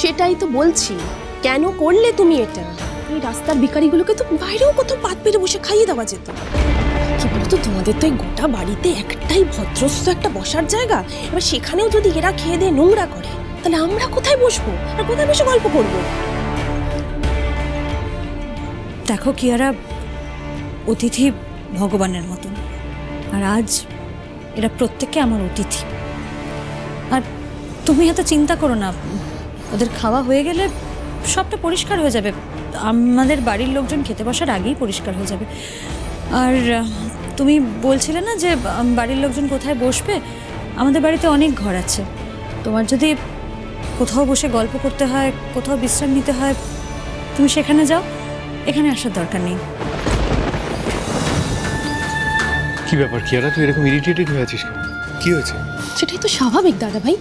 সেটাই তো বলছি, কেন করলে তুমি এটা? এই রাস্তার ভিখারিগুলোকে তো বাইরেও কোথাও পাত পেরে বসে খাইয়ে দেওয়া যেত। কি বলতো, তোমাদের তো এই গোটা বাড়িতে একটাই ভদ্রস্থ একটা বসার জায়গা, এবার সেখানেও যদি এরা খেয়ে দিয়ে নোংরা করে, তাহলে আমরা কোথায় বসবো আর কোথায় বসে গল্প করবো? দেখো কিয়ারা, অতিথি ভগবানের মতন, আর আজ এরা প্রত্যেকে আমার অতিথি। আর তুমি এত চিন্তা করো না, ওদের খাওয়া হয়ে গেলে সবটা পরিষ্কার হয়ে যাবে। আমাদের বাড়ির লোকজন খেতে বসার আগেই পরিষ্কার হয়ে যাবে। আর তুমি বলছিলে না যে বাড়ির লোকজন কোথায় বসবে? আমাদের বাড়িতে অনেক ঘর আছে, তোমার যদি কোথাও বসে গল্প করতে হয়, কোথাও বিশ্রাম নিতে হয়, তুমি সেখানে যাও, এখানে আসার দরকার নেই। কি ব্যাপার কিয়ারা, তুই এরকম ইরিটেটেড হয়ে আছিস কেন? কি হয়েছে? সেটাই তো স্বাভাবিক দাদা ভাই।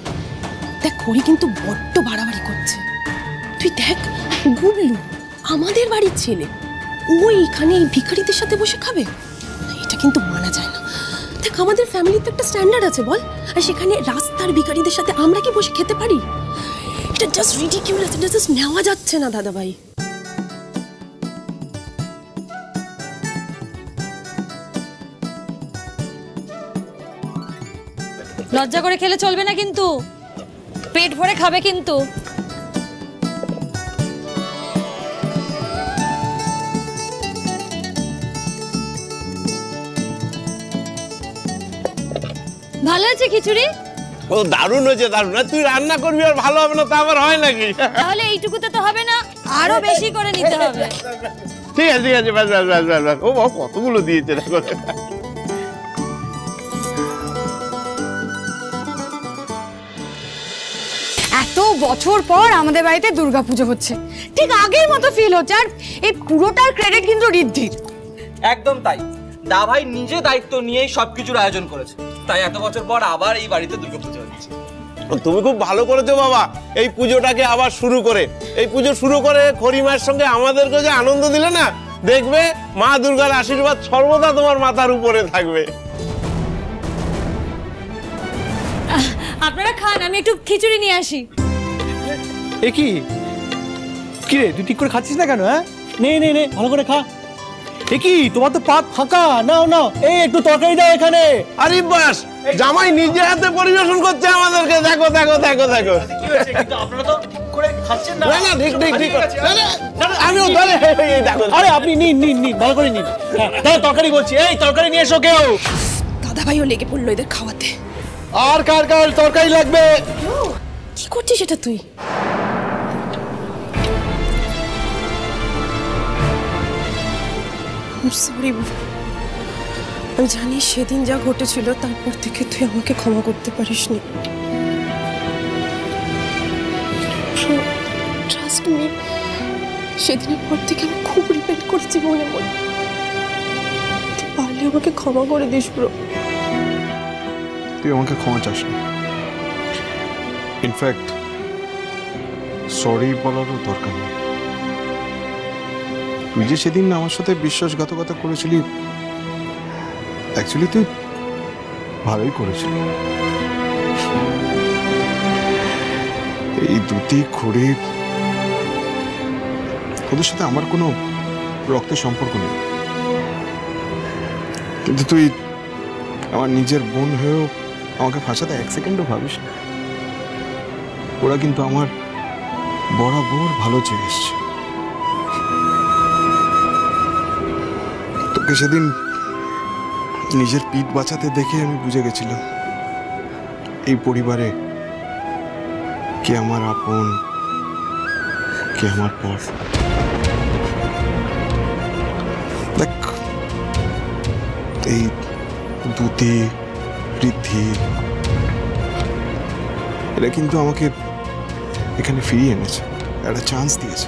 দেখ, খড়ি কিন্তু বড্ড বাড়াবাড়ি করছে। তুই দেখ, গুবলু আমাদের বাড়ির ছেলে, ও এখানে এই ভিখারিদের সাথে বসে খাবে? এটা কিন্তু মানা যায় না। দেখ, আমাদের ফ্যামিলিতে একটা স্ট্যান্ডার্ড আছে বল, আর সেখানে রাস্তার ভিখারিদের সাথে আমরা কি বসে খেতে পারি? এটা জাস্ট রিডিকিউলাস, এটা জাস্ট নেওয়া যাচ্ছে না দাদা ভাই। লজ্জা করে খেলে চলবে না কিন্তু, পেট ভরে খাবে কিন্তু। ভালো আছে খিচুড়ি? ও দারুণ হয়েছে, দারুণ। তুই রান্না করবি আর ভালো হবে না তা আবার হয় নাকি? তাহলে এইটুকুতে তো হবে না, আরো বেশি করে নিতে হবে। ঠিক আছে, ঠিক আছে, ব্যাস ব্যাস ব্যাস ব্যাস ব্যাস। ও বাবা, কতগুলো দিয়েছে দেখো। এত বছর পর আমাদের বাড়িতে দুর্গাপুজো হচ্ছে, ঠিক আগের মতো ফিল হচ্ছে। আর এই পুরোটার ক্রেডিট কিন্তু ঋদ্ধির। একদম তাই, দা ভাই নিজে দায়িত্ব নিয়েই সবকিছুর আয়োজন করেছে, তাই এত বছর পর আবার এই বাড়িতে দুর্গাপুজো হচ্ছে। তুমি খুব ভালো করেছো বাবা, এই পুজোটাকে আবার শুরু করে, এই পুজো শুরু করে খড়িমার সঙ্গে আমাদেরকে যে আনন্দ দিলে না, দেখবে মা দুর্গার আশীর্বাদ সর্বদা তোমার মাথার উপরে থাকবে। আপনারা খান, আমি একটু খিচুড়ি নিয়ে আসি। এ কি কি রে, তুই ঠিক করে খাচ্ছিস না কেন? হ্যাঁ, নে নে নে, ভালো করে খা। এ কি, তোমার তো পাত ফাঁকা। নাও নাও, এই একটু তরকারি দাও এখানে। আরে বাস, জামাই নিজে হাতে পরিবেশন করছে আমাদেরকে। দেখো দেখো দেখো দেখো। আপনারা তো ঠিক করে খাচ্ছেন না। না না, ঠিক ঠিক ঠিক। আমিও ধরে দেখো। আরে আপনি নিন নিন নিন, ভালো করে নিন। হ্যাঁ, তরকারি বলছি, এই তরকারি নিয়ে এসো কেউ। দাদা ভাইও লেগে পড়লো এদের খাওয়াতে। আর কার কার তরকারি লাগবে? কি করছিস এটা তুই? সরি, আমি জানি সেদিন যা ঘটেছিল তারপর থেকে তুই আমাকে ক্ষমা করতে পারিসনি। ট্রাস্ট মি, সেদিনের পর থেকে আমি খুব রিপেন্ট করেছি মনে মনে। তুই পারলে আমাকে ক্ষমা করে দিস ব্রো। তুই আমাকে ক্ষমা চাস না, ইনফ্যাক্ট সরি বলারও দরকার নেই। তুই যে সেদিন আমার সাথে বিশ্বাসঘাতকতা করেছিলি, অ্যাকচুয়ালি তুই ভালোই করেছিলি। এই দুটি খড়ি, ওদের সাথে আমার কোনো রক্তের সম্পর্ক নেই, কিন্তু তুই আমার নিজের বোন হয়েও আমাকে ফাঁসাতে এক সেকেন্ডও ভাবিস না। ওরা কিন্তু আমার বরাবর ভালো চেয়ে এসছে। তোকে সেদিন নিজের পিঠ বাঁচাতে দেখে আমি বুঝে গেছিলাম এই পরিবারে কে আমার আপন, কে আমার পর। দেখ, এই দুটি বৃদ্ধি, এরা কিন্তু আমাকে এখানে ফিরিয়ে এনেছে, একটা চান্স দিয়েছে।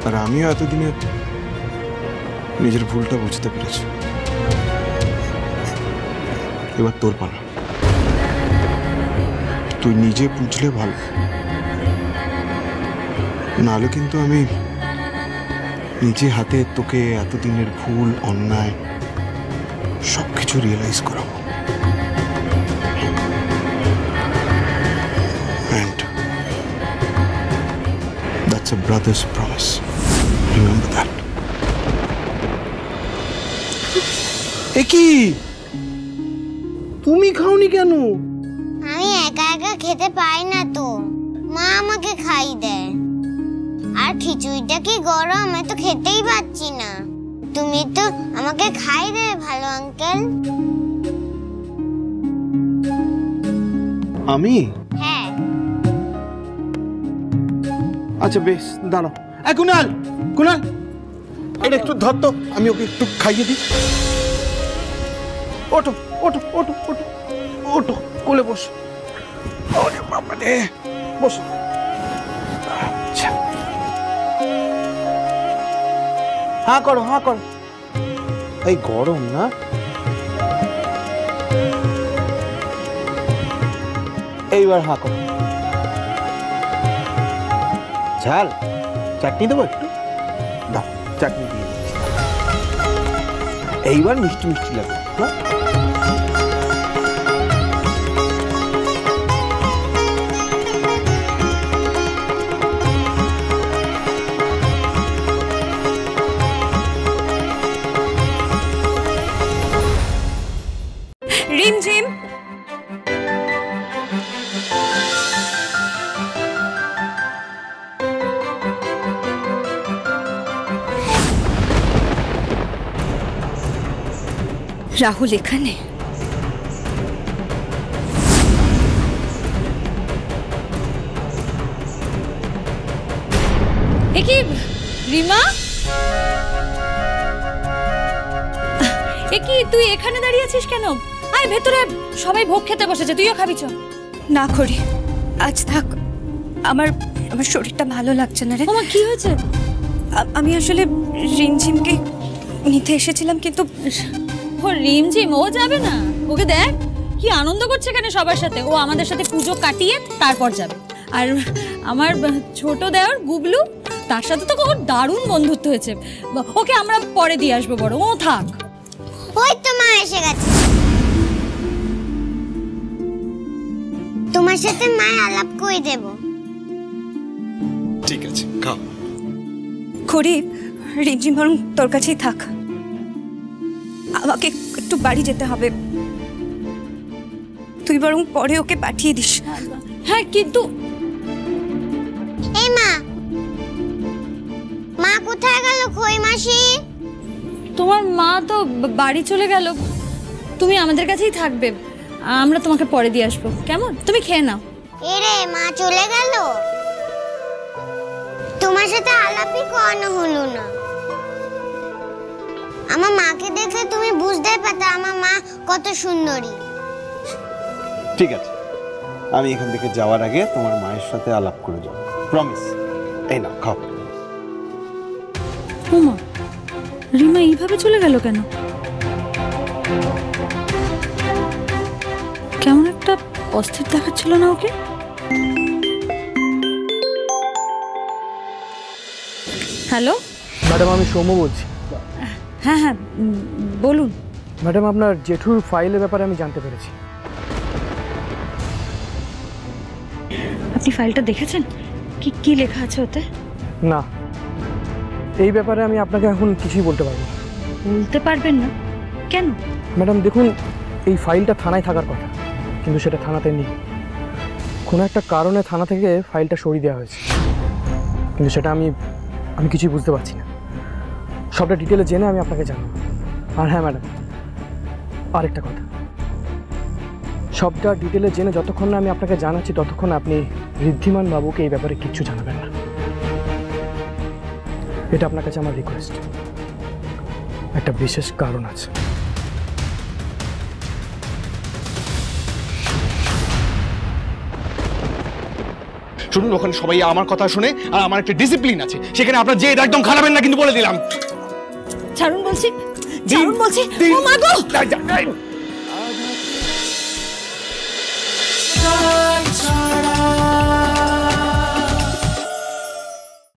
আর আমিও এতদিনে নিজের ভুলটা বুঝতে পেরেছি। এবার তোর পালা, তুই নিজে বুঝলে ভালো, নাহলে কিন্তু আমি নিজে হাতে তোকে এতদিনের ভুল অন্যায় সবকিছু রিয়েলাইজ করাবো। a brother's promise. Remember that. কি তুমি খাওনি কেন? আমি একা একা খেতে পাই না তো, মা আমাকে খাই দেয়। আর খিচুড়িটা কি গরম, আমি তো খেতেই পাচ্ছি না। তুমি তো আমাকে খাই দেবে ভালো আঙ্কেল। আমি? হ্যাঁ। আচ্ছা বেশ, দাঁড়াও। কুনাল, কুনাল, এটা একটু ধর তো, আমি ওকে একটু খাইয়ে দিই। ওঠো ওঠো ওঠো ওঠো ওঠো, কোলে বসো। ওরে বাবা রে, বসো। আচ্ছা, হ্যাঁ করো, হ্যাঁ করো। এই গরম না? এইবার হ্যাঁ করো। ঝাল চাটনি দেবো একটু? দাও, চাটনি দিয়ে দিচ্ছি। এইবার মিষ্টি মিষ্টি লাগবে। হ্যাঁ, রিমঝিম, রাহুল এখানে? কি রিমা, কি তুই এখানে দাঁড়িয়ে আছিস কেন? আয় ভেতরে, সবাই ভোগ খেতে বসেছে, তুইও খাবি চ। না করি, আজ থাক, আমার আমার শরীরটা ভালো লাগছে না রে। তোমার কি হয়েছে? আমি আসলে রিমঝিমকে নিতে এসেছিলাম, কিন্তু ও রিমঝিম, ও যাবে না। ওকে দেখ কি আনন্দ করছে এখানে সবার সাথে। ও আমাদের সাথে পুজো কাটিয়ে তারপর যাবে। আর আমার ছোট দেওর গুবলু, তার সাথে তো খুব দারুণ বন্ধুত্ব হয়েছে। ওকে আমরা পরে দিয়ে আসবো, বড় ও থাক। ওই তো মা এসে গেছে, তোমার সাথে মায়ের আলাপ করে দেব। ঠিক আছে, খাও। করি, রিমঝিম বরং তোর কাছেই থাক, আমাকে একটু বাড়ি যেতে হবে, তুই বরং পরে ওকে পাঠিয়ে দিস। হ্যাঁ, কিন্তু এই মা, মা কোথায় গেল? খই মাসি, তোমার মা তো বাড়ি চলে গেল, তুমি আমাদের কাছেই থাকবে, আমরা তোমাকে পরে দিয়ে আসবো, কেমন? তুমি খেয়ে নাও। এরে মা চলে গেল, তোমার সাথে আলাপই করানো হলো না। আমার মাকে দেখলে তুমি বুঝতে পারতে আমার মা কত সুন্দরী। ঠিক আছে, আমি এখান থেকে যাওয়ার আগে তোমার মায়ের সাথে আলাপ করে যাবো, প্রমিস। এই নাও, খাও। ওমা, রিমা এইভাবে চলে গেল কেন? কেমন একটা অস্থির দেখাচ্ছিল না ওকে? হ্যালো ম্যাডাম, আমি সৌম্য বলছি। হ্যাঁ হ্যাঁ, বলুন। ম্যাডাম, আপনার জেঠুর ফাইলের ব্যাপারে আমি জানতে পেরেছি। আপনি ফাইলটা দেখেছেন? কি কি লেখা আছে ওতে? না, এই ব্যাপারে আমি আপনাকে এখন কিছুই বলতে পারবো না। বলতে পারবেন না কেন? ম্যাডাম দেখুন, এই ফাইলটা থানায় থাকার কথা, কিন্তু সেটা থানাতে নেই। কোনো একটা কারণে থানা থেকে ফাইলটা সরিয়ে দেওয়া হয়েছে, কিন্তু সেটা আমি কিছুই বুঝতে পারছি না। সবটা ডিটেলে জেনে আমি আপনাকে জানাবো। আর হ্যাঁ ম্যাডাম, আরেকটা কথা, সবটা ডিটেলে জেনে যতক্ষণ না আমি আপনাকে জানাচ্ছি ততক্ষণ আপনি ঋদ্ধিমান বাবুকে এই ব্যাপারে কিচ্ছু জানাবেন না। এটা আপনার কাছে আমার রিকোয়েস্ট। একটা বিশেষ কারণ আছে। শুনুন, ওখানে সবাই আমার কথা শুনে, আর আমার একটা ডিসিপ্লিন আছে, সেখানে আপনার যে এটা একদম খারাপেন না, কিন্তু বলে দিলাম। ছাড়ুন বলছি, ছাড়ুন বলছি। ও মা গো!